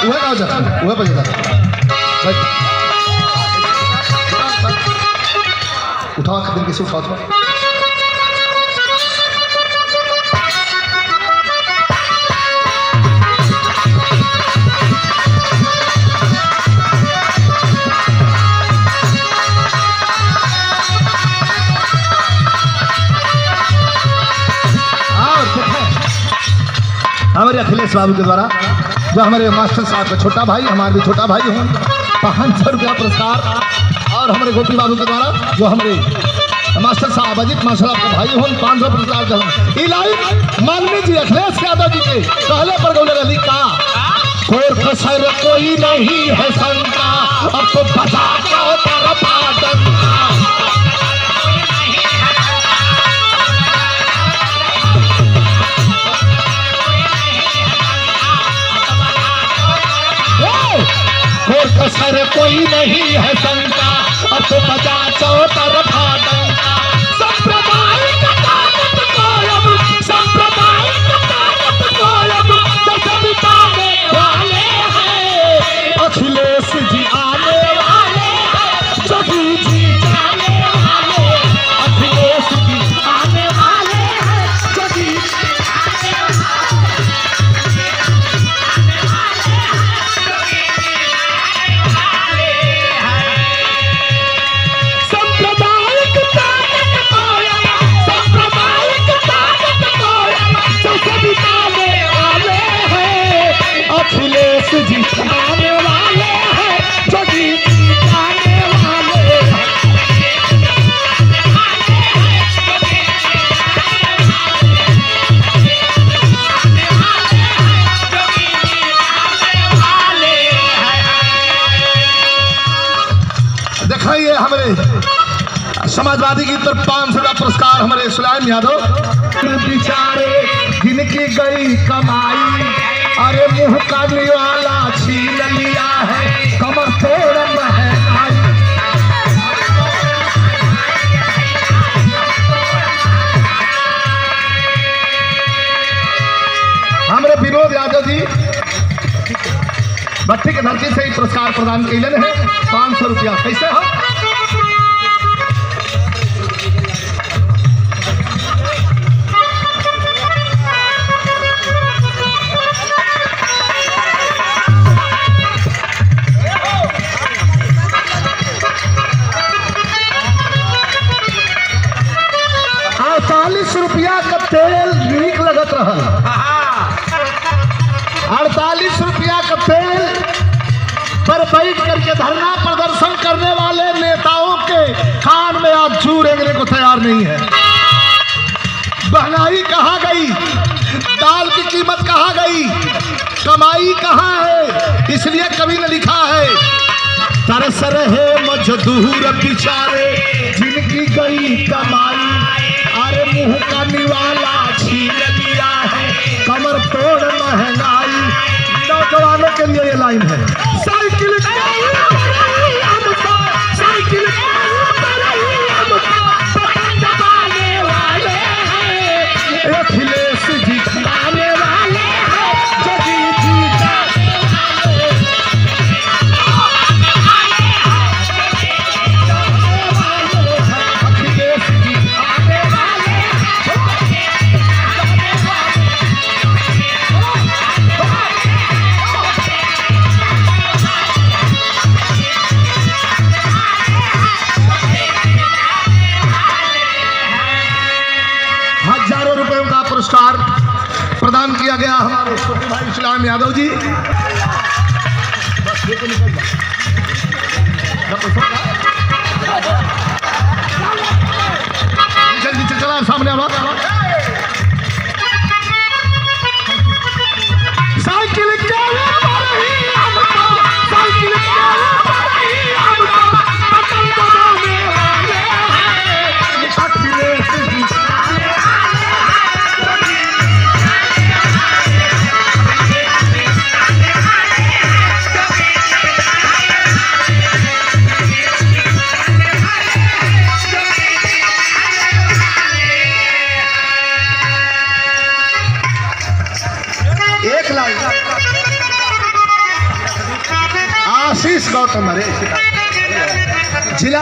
वह ना जा वह बजे जा उठा खबर कैसे उठा हमारे अखिलेश बाबू के द्वारा जो हमारे मास्टर साहब का छोटा भाई, हमारे भी छोटा भाई हूँ, 500 रुपया पुरस्कार। और हमारे गोपी बाबू के द्वारा जो हमारे मास्टर साहब अजीत मास्टर साहब का भाई हूँ, 500 पुरस्कार का माननीय जी अखिलेश यादव जी के पहले पर गौले अली का कोई कसर कोई नहीं है शंका, अब तो बचा कसर कोई नहीं है शंका, अब तो बजा चौतरफा डंका। सांप्रदायिक ताकत को अब, सांप्रदायिक ताकत को अब जैसे बिताने वाले हैं अखिलेश जी आने वाले हैं, जोगी जी जाने वाले, अखिलेश जी आने वाले हैं, जोगी जी आने अखिलेश जी आने वाले हैं, जोगी जी आने वाले हैं। दिखाइए हमारे समाजवादी की तरफ 500 का पुरस्कार हमारे सुलाइम यादव बेचारे जिनकी गई कमाई, अरे मुंह का निवाला छीन लिया है कमर तोड़ महंगाई। हमारे विनोद यादव जी भट्टी के धरती से ही पुरस्कार प्रदान कैले हैं 500 रुपया। कैसे हो 48 रुपया का तेल नीक लगत रहा, 48 रुपया का तेल पर बैठ करके धरना प्रदर्शन करने वाले नेताओं के कान में आज जू रेंगने को तैयार नहीं है। महंगाई कहाँ गई, दाल की कीमत कहाँ गई, कमाई कहाँ है। इसलिए कवि ने लिखा है तरस रहे मजदूर बेचारे जिनकी गई कमाई, अरे मुंह का निवाला छीन लिया है कमर तोड़ महंगाई। नौजवानों के लिए ये लाइन है, साइकिल साइकिल वाले हैं अखिलेश जी आने वाले हैं, जोगी जी जाने वाले, अखिलेश जी आने वाले हजारों रुपयों का पुरस्कार प्रदान किया गया हमारे छोटे भाई सुलाइम यादव जी। जल्दी चला सामने आवाज साइकिल सतीश गौतम, अरे जिला